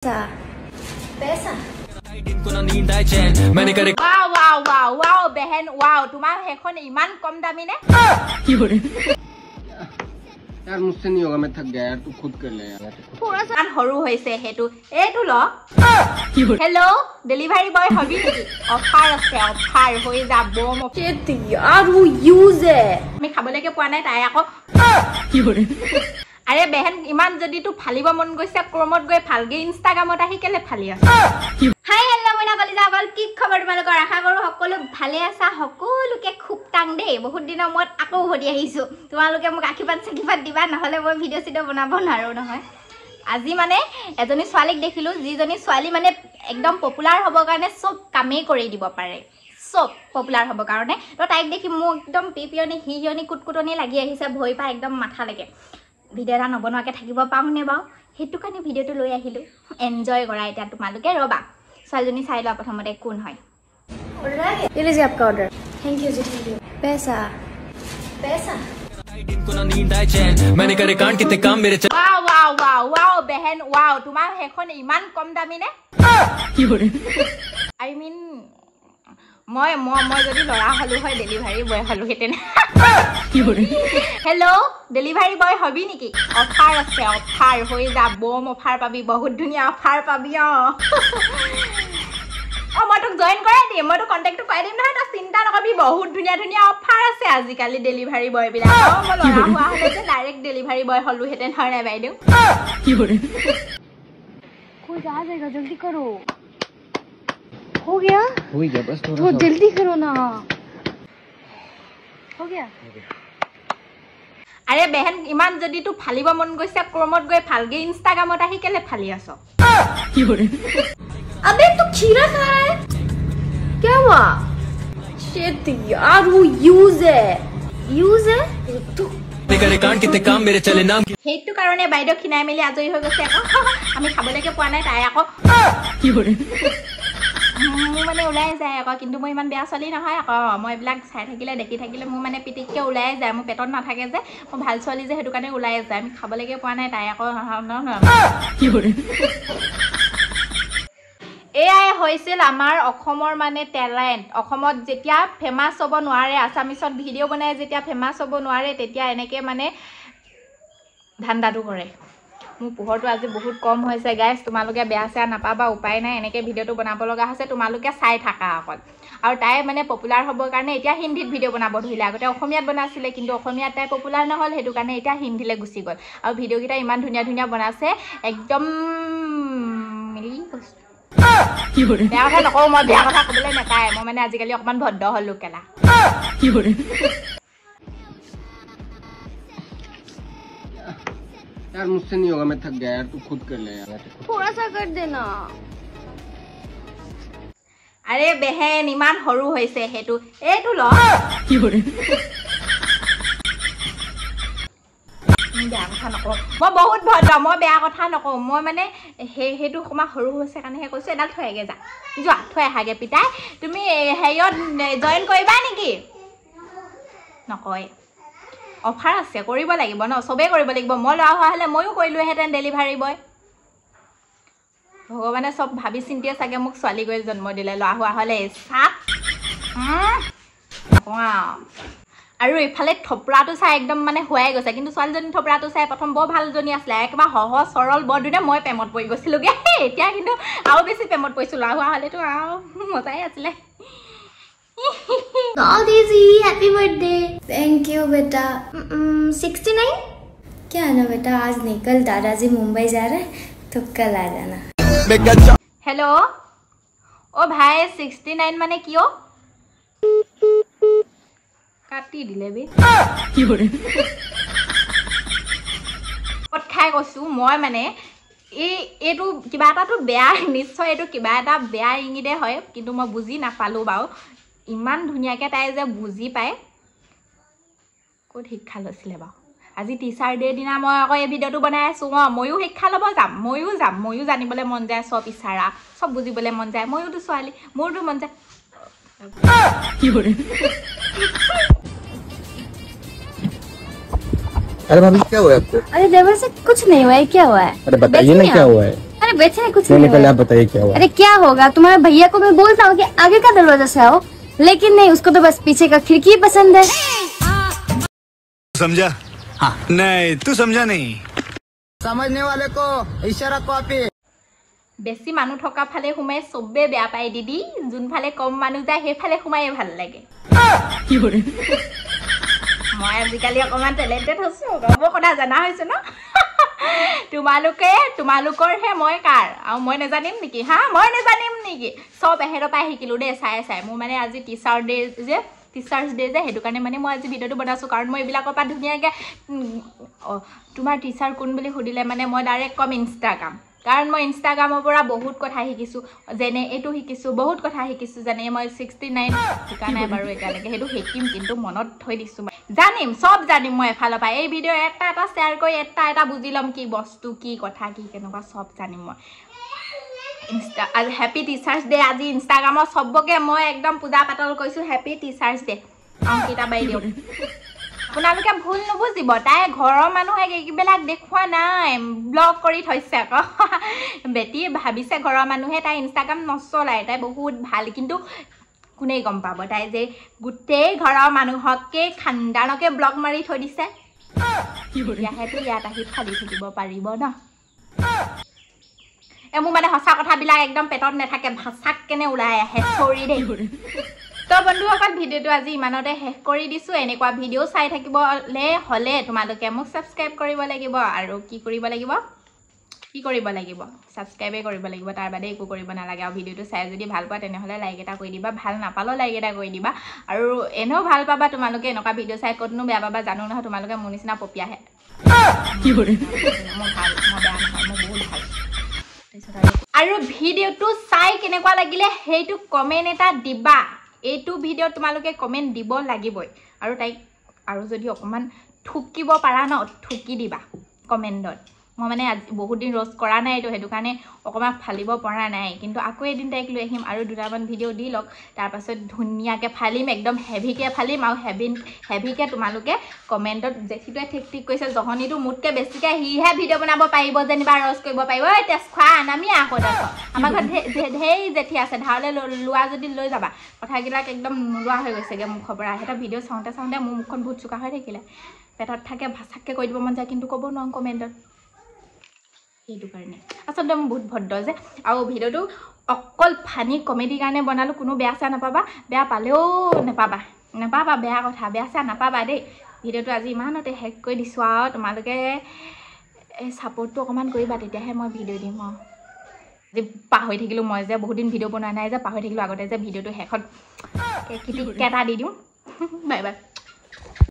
पैसा वाव वाव वाव वाव बहन वाव तुम्हारा हेडफोन इमान कम दामी ने यार मुझसे नहीं होगा, मैं थक गया यार, तू खुद कर ले यार। थोड़ा सा हरु होइसे हेतु एतु ल हेलो डिलीवरी बॉय हबी नेকি অফার আছে অফার হৈ যাব মফেত यार वो यूज है আমি খাবলৈকে পোৱা নাই তাই আকৌ কি কৰে আৰে বেহেন ইমান যদি তু ফালিব মন গৈছে ক্ৰমত গৈ ফালগে ইনষ্টাগ্ৰামত আহি কেলে ফালি আছে হাই হেল্ল মইনা কলিজাগল কি খবৰ তোমালোকৰ আশা কৰো সকলো ভালে আছা সকলোকে খুব টাং দে বহুত দিনৰ মত আকৌ হদি আহিছো তোমালোকে মোক আখিপাত সাকিপাত দিবা নহলে মই ভিডিও সিডিও বনাব নোৱাৰো নহয় আজি মানে এজনী ছোৱালীক দেখিলো যিজনী ছোৱালী মানে একদম পপুলাৰ হ'ব কাৰণে সব কামেই কৰি দিব পাৰে সব পপুলাৰ হ'ব কাৰণে তো তাইক দেখি মোক একদম পিপিয়নি হিয়নি কুটকুটনি লাগি আহিছে ভই পা একদম মাথা লাগে ভিডিও এটা নবনোৱাকে থাকিব পাওনে বাও হেতু কাৰণে ভিডিওটো লৈ আহিলো এনজয় কৰা এটা তোমালোকে ৰবা ছোৱালীজনী চাই লোৱা প্ৰথমতে কোন হয় ये लीजिए आपका ऑर्डर। थैंक यू जी, थैंक यू। पैसा पैसा मैंने करे कांड कितने काम मेरे वाव वाव वाव वाव बहन वाव तुम्हारा हेडफोन इमान कम दामी ने आई मीन মই যদি লৰা হলো হয় ডেলিভারি বয় হলো হেতেন হেল্ল ডেলিভারি বয় হবি নেকি অফার আছে অফার হৈ যাব অফার পাবি বহুত ধুনিয়া অফার পাবি মই তোক জয়েন কৰাই দিম মই তো কন্টাক্টটো কৰাই দিম নহয় তা চিন্তা নকবি বহুত ধুনিয়া ধুনিয়া অফাৰ আছে আজিকালি ডেলিভাৰি বয় বিলাক মই লৰা হোৱা হলে যে ডাইৰেক্ট ডেলিভাৰি বয় হলো হেতেন হয় না বাইদেউ কি কৰে कोई आ जाएगा, जल्दी करो। हो गया बस थोड़ा जल्दी करो ना। हो गया আরে বেহেন ইমান যদি তু ফালিব মন গৈছে ক্ৰমত গৈ ফালগে ইনষ্টাগ্ৰামত আহি কেলে ফালি আছ কি কৰে अबे तू खीरा खा रहा है क्या हुआ शिट यार वो यूज है तू करे कांड कितने काम मेरे चले नाम হেতু কাৰণে বাইদেউ খিনাই মেলি আজৰি হৈ গৈছে আকৌ আমি খাবলৈকে পোৱা নাই তাই আকৌ কি কৰে মোৰ মানে ওলাই যায় আকৌ কিন্তু মই ইমান বেয়া ছোৱালী নহয় আকৌ মই এইবিলাক চাই থাকিলে দেখি থাকিলে মোৰ মানে পিটিককে ওলাই যায় মোৰ পেটত নাথাকে যে মই ভাল ছোৱালী যে হেতু কাৰণে ওলাই যায় আমি খাবলৈকে পোৱা নাই তাই আকৌ কি কৰে এয়াই হৈছিল আমাৰ অসমৰ মানে টেলেন্ট অসমত যেতিয়া ফেমাস হ'ব নোৱাৰে আসামিছত ভিডিও বনাই যেতিয়া ফেমাস হ'ব নোৱাৰে তেতিয়া এনেকে মানে ধান্দাটো কৰে মোৰ পোহৰটো আজি বহুত কম হৈছে গাইস তোমালোকে বেয়া চেয়া নাপাবা উপায় নাই এনেকে ভিডিওটো বনাব লগা হৈছে তোমালোকে চাই থাকা অকল আৰু তাই মানে পপুলাৰ হ'ব কাৰণে এতিয়া হিন্দীত ভিডিও বনাব ধৰিলে আগতে অসমীয়াত বনাছিলে কিন্তু অসমীয়াত তাই পপুলাৰ নহল হেতু কাৰণে এতিয়া হিন্দীলে গুচি গ'ল আৰু ভিডিও কিটা ইমান ধুনিয়া ধুনিয়া বনাছে একদম মিলি কি কৰে বেয়া কথা নকওঁ মই বেয়া কথা ক'বলৈ নাপায় মই মানে আজিকালি অকমান ভদ্ৰ হলো কেলা কি কৰে यार मुझसे नहीं होगा, मैं थक गया यार, तू खुद कर ले यार। थोड़ा सा कर देना। আরে বেহেন ইমান হরু হইছে হেতু এতু ল কি করে বেয়া কথা নকওঁ মই বহুত ভদ্ৰ মই বেয়া কথা নকওঁ মই মানে হেতু সমা হৰু হৈছে কাৰণে হে কৈছো এডাল থৈ আগে যোৱা থৈ আহাগে পিতাই তুমি হেয়ত জয়েন কৰিবা নেকি নকয় অফাৰ আছে কৰিব লাগিব ন সবে কৰিব লাগিব মই লৰা হোৱা হলে ময়ো কৰিলো হেতেন ডেলিভাৰি বয় ভগৱানে সব ভাবি চিন্তিয়ে চাগে মোক ছোৱালী গৈ জন্ম দিলে লৰা হোৱা হলে সাত আৰু ইফালে থপৰাটো চাই একদম মানে হোৱাই গৈছে কিন্তু ছোৱালীজনী থপৰাটো চাই প্ৰথম বৰ ভালজনী আছিলে একবা সহজ সৰল বৰ দুনে মই প্ৰেমত পৰি গৈছিলোগে এতিয়া কিন্তু আৰু বেছি প্ৰেমত পৰিছো লৰা হোৱা হলেতো আৰু মজাই আছিলে All easy, happy birthday. Thank you बेटा 69 क्या है ना बेटा आज नहीं कल दादाजी मुंबई जा रहे हैं तो कल आ जाना हेलो ओ भाई 69 माने कियो काटी दिले बे কি কৰে কত খাই কৈছো মই মানে এটো কিবা এটাটো বেয়া নিশ্চয় এটো কিবা এটা বেয়া ইংগিতে হয় কিন্তু মই বুজি নাপালো বাও ইমান ধুনিয়াকে তাই যে বুজি পায় কোত শিক্ষা লৈছিলে বাও আজি টিচাৰ ডে দিনা মই আকৌ এই ভিডিওটো বনাই আছো ময়ো শিক্ষা লব যাম ময়ো জানিবলৈ মন যায় সব ইছাৰা সব বুজিবলৈ মন যায় ময়ো তো ছোৱালী মোৰটো মন যায় কি কৰে अरे भाभी क्या हुआ है आपको? अरे देवर से कुछ नहीं हुआ है क्या हुआ है अरे बताइए ना क्या हुआ है अरे वैसे कुछ नहीं नहीं निकल, हुआ। आप बताइए क्या हुआ? अरे क्या होगा, तुम्हारे भैया को मैं बोलता हूँ कि आगे का दरवाजा से आओ, लेकिन नहीं, उसको तो बस पीछे का खिड़की पसंद है। समझा? हाँ। नहीं तू समझा नहीं। समझने वाले को इशारा कॉपी। বেছি মানুহ থকা ফালে সোমাই চবে বেয়া পায় দিদি, যোন ফালে কম মানুহ যায় সেইফালে সোমায়ে ভাল লাগে। মই আজিকালি অকণমান টেলেণ্টেড হৈছো, মই কথা জনা হৈছো ন। তোমালোকৰহে মই কাৰ আৰু মই নেজানিম নেকি? হা, মই নেজানিম নেকি? চব এহেৰৰ পৰাই শিকিলোঁ দেই, চাই চাই। মোৰ মানে আজি টিচাৰ্ছ ডে যে সেইটো কাৰণে মানে মই আজি ভিডিঅ'টো বনাইছোঁ, কাৰণ মই এইবিলাকৰ পৰা ধুনীয়াকৈ তোমাৰ টিচাৰ কোন বুলি সুধিলে মানে মই ডাইৰেক্ট ক'ম ইনষ্টাগ্ৰাম, কাৰণ মই ইনষ্টাগ্ৰামৰ পৰা বহুত কথা শিকিছোঁ, যেনে এইটো শিকিছোঁ, বহুত কথা শিকিছোঁ, যেনে মই 69 শিকা নাই বাৰু এতিয়ালৈকে, সেইটো শিকিম, কিন্তু মনত থৈ দিছোঁ, জানিম, চব জানিম মই এফালৰ পৰা। এই ভিডিঅ' এটা শ্বেয়াৰ কৰি এটা বুজি ল'ম, কি বস্তু, কি কথা, কি কেনেকুৱা, চব জানিম মই। আজি হেপী টিচাৰ্ছ ডে। আজি ইনষ্টাগ্ৰামত চবকে মই একদম পূজা পাতল কৈছোঁ, হেপী টিচাৰ্ছ ডে। অংকিতা বাইদেউ, আপোনালোকে ভুল নুবুজিব, তাই ঘৰৰ মানুহে এইবিলাক দেখুওৱা নাই, ব্লগ কৰি থৈছে আকৌ। বেটি ভাবিছে ঘৰৰ মানুহে তাই ইনষ্টাগ্ৰাম নচলায়, তাই বহুত ভাল, কিন্তু কোনে গম পাব তাই যে গোটেই ঘৰৰ মানুহকে খানদানকে ব্লগ মাৰি থৈ দিছে। তেতিয়াহেতো ইয়াত আহি ফালি থাকিব পাৰিব ন। মোৰ মানে সঁচা কথাবিলাক একদম পেটত নাথাকে, ভাচাক কেনে ওলাই আহে, চৰি দেই। তো বন্ধুসকল, ভিডিঅ'টো আজি ইমানতে শেষ কৰি দিছোঁ। এনেকুৱা ভিডিঅ' চাই থাকিবলৈ হ'লে তোমালোকে মোক ছাবস্ক্ৰাইব কৰিব লাগিব, আৰু কি কৰিব লাগিব, ছাবস্ক্ৰাইবেই কৰিব লাগিব, তাৰ বাদে একো কৰিব নালাগে। আৰু ভিডিঅ'টো চাই যদি ভাল পোৱা তেনেহ'লে লাইক এটা কৰি দিবা, ভাল নাপালেও লাইক এটা কৰি দিবা। আৰু এনেও ভাল পাবা তোমালোকে, এনেকুৱা ভিডিঅ' চাই ক'তনো বেয়া পাবা জানো নহয়, তোমালোকে মোৰ নিচিনা পপিয়াহে। মই ভাল, মই বেয়া নহয়, মই বহুত ভাল। আৰু ভিডিঅ'টো চাই কেনেকুৱা লাগিলে সেইটো কমেণ্ট এটা দিবা। এইটো ভিডিঅ'ত তোমালোকে কমেণ্ট দিব লাগিবই, আৰু তাইক আৰু যদি অকণমান ঠুকিব পাৰা ন, ঠুকি দিবা কমেণ্টত। মই মানে আজি বহুত দিন ৰ'ষ্ট কৰা নাই, এইটো সেইটো কাৰণে অকণমান ফালিব পৰা নাই, কিন্তু আকৌ এদিন তাইক লৈ আহিম আৰু দুটামান ভিডিঅ' দি লওক, তাৰপাছত ধুনীয়াকৈ ফালিম, একদম হেভিকৈ ফালিম। আৰু হেভিকৈ তোমালোকে কমেণ্টত জেঠিটোৱে ঠিক কৈছে, জহনীটো মোতকৈ বেছিকৈ সিহে ভিডিঅ' বনাব পাৰিব, যেনিবা ৰ'ষ্ট কৰিব পাৰিব। ঐ তেজ খোৱা নামি আকৌ দেখোন, আমাৰ ঘৰত ঢেৰ জেঠি আছে, ধাৰলৈ লোৱা যদি লৈ যাবা। কথাবিলাক একদম নোলোৱা হৈ গৈছেগৈ মুখৰ পৰা। সিহঁতৰ ভিডিঅ' চাওঁতে মোৰ মুখখন বহুত চোকা হৈ থাকিলে, পেটত থাকে, ভাচাককৈ কৈ দিব মন যায়, কিন্তু ক'ব নোৱাৰোঁ কমেণ্টত। সেইটো কাৰণে আচলতে মই বহুত ভদ্ৰ যে। আৰু ভিডিঅ'টো অকল ফানি কমেডিৰ কাৰণে বনালোঁ, কোনো বেয়া চেয়া নাপাবা, বেয়া পালেও নেপাবা, বেয়া কথা, বেয়া চেয়া নাপাবা দেই। ভিডিঅ'টো আজি ইমানতে শেষ কৰি দিছোঁ, আৰু তোমালোকে ছাপোৰ্টটো অকণমান কৰিবা, তেতিয়াহে মই ভিডিঅ' দিম। যে পাহৰি থাকিলোঁ, মই যে বহুত দিন ভিডিঅ' বনোৱা নাই যে, পাহৰি থাকিলোঁ, আগতে যে ভিডিঅ'টো শেষত কেটা দি দিওঁ। Bye bye.